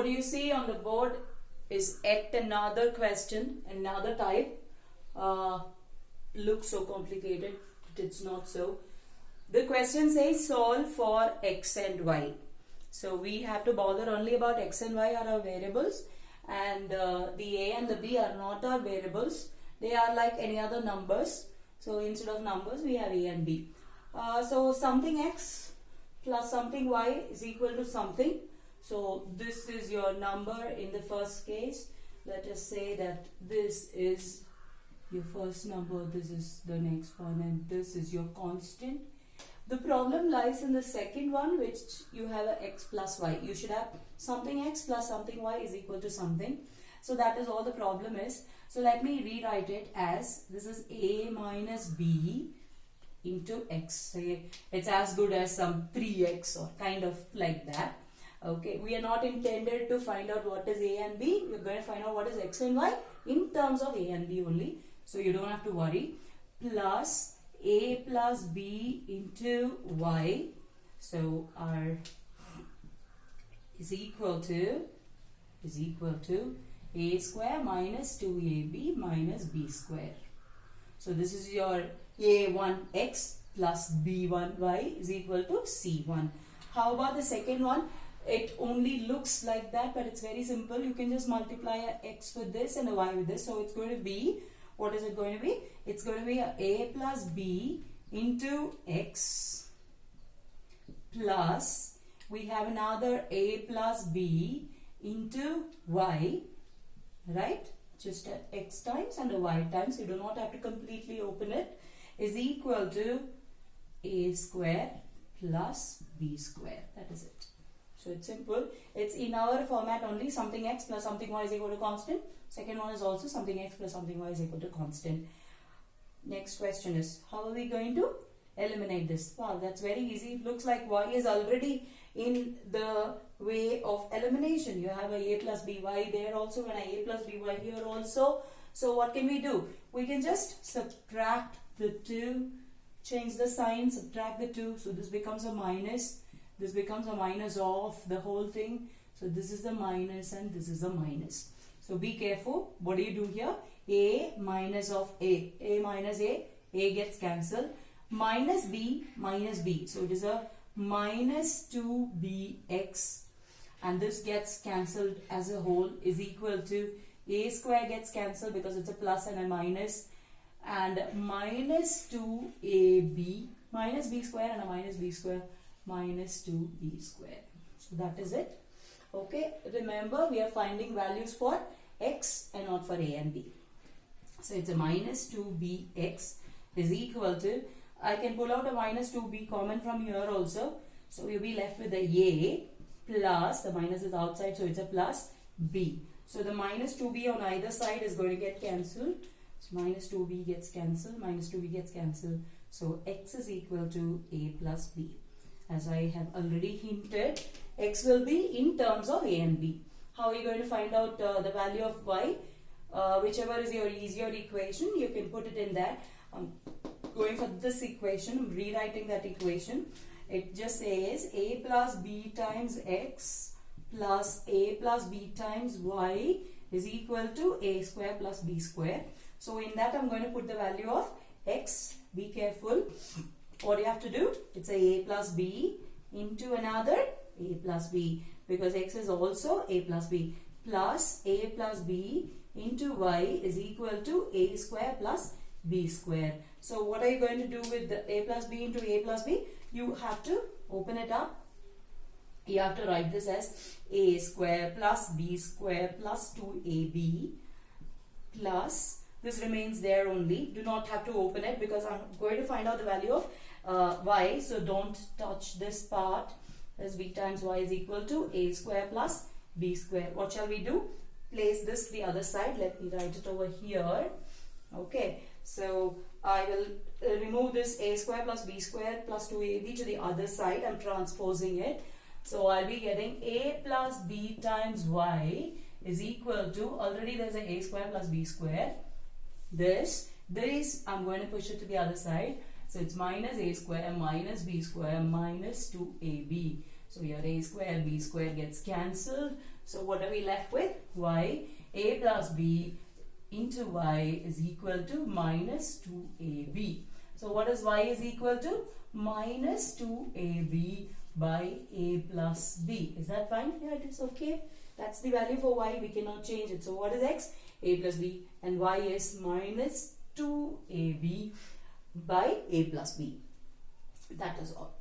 what you see on the board is yet another question, another type. Looks so complicated, but it's not so. The question says solve for x and y. So we have to bother only about x and y are our variables, and the a and the b are not our variables. They are like any other numbers. So instead of numbers, we have a and b. So something x plus something y is equal to something. So this is your number in the first case. Let us say that this is your first number, this is the next one, and this is your constant. The problem lies in the second one, which you have a x plus y. You should have something x plus something y is equal to something. So that is all the problem is. So let me rewrite it as this is a minus b into x. So it's as good as some 3x or kind of like that. Okay, we are not intended to find out what is a and b. We're going to find out what is x and y in terms of a and b only. So you don't have to worry. Plus a plus b into y. So our is equal to a square minus 2ab minus b square. So this is your a1x plus b1y is equal to c1. How about the second one? It only looks like that, but it's very simple. You can just multiply a x with this and a y with this. So it's going to be, what is it going to be? It's going to be a plus b into x plus, we have another a plus b into y, right? Just at x times and a y times. You do not have to completely open it. Is equal to a square plus b square. That is it. So it's simple. It's in our format only. Something x plus something y is equal to constant. Second one is also something x plus something y is equal to constant. Next question is, how are we going to eliminate this? Wow, that's very easy. It looks like y is already in the way of elimination. You have a plus by there also and a plus by here also. So what can we do? We can just subtract the 2, change the sign, subtract the 2. So this becomes a minus. This becomes a minus of the whole thing. So this is the minus and this is the minus. So be careful. What do you do here? A minus of a minus a gets cancelled. Minus b. So it is a minus 2bx, and this gets cancelled as a whole is equal to a square gets cancelled because it's a plus and a minus, and minus 2ab minus b square and a minus b square minus 2b square. So that is it. Okay, remember we are finding values for x and not for a and b. So it's a minus 2bx is equal to, I can pull out a minus 2b common from here also. So you'll be left with a a plus, the minus is outside, so it's a plus b. So the minus 2b on either side is going to get cancelled. So minus 2b gets cancelled, minus 2b gets cancelled. So x is equal to a plus b. As I have already hinted, x will be in terms of a and b. How are you going to find out the value of y? Whichever is your easier equation, you can put it in that. Going for this equation, I'm rewriting that equation. It just says a plus b times x plus a plus b times y is equal to a square plus b square. So in that I'm going to put the value of x. Be careful. What do you have to do? It's a plus b into another a plus b, because x is also a plus b, plus a plus b into y is equal to a square plus b square. So what are you going to do with the a plus b into a plus b? You have to open it up. You have to write this as a square plus b square plus 2ab plus, this remains there only. Do not have to open it because I'm going to find out the value of y. So don't touch this part. As b times y is equal to a square plus b square. What shall we do? Place this the other side. Let me write it over here. Okay. So I will remove this a square plus b square plus 2ab to the other side. I'm transposing it. So I'll be getting a plus b times y is equal to, already there's a square plus b square. This I'm going to push it to the other side. So it's minus a square minus b square minus 2ab. So here a square, b square gets cancelled. So what are we left with? Y, a plus b into y is equal to minus 2ab. So what is y is equal to? Minus 2ab by a plus b. Is that fine? Yeah, it is okay. That's the value for y. We cannot change it. So what is x? A plus b, and y is minus 2ab by a plus b. That is all.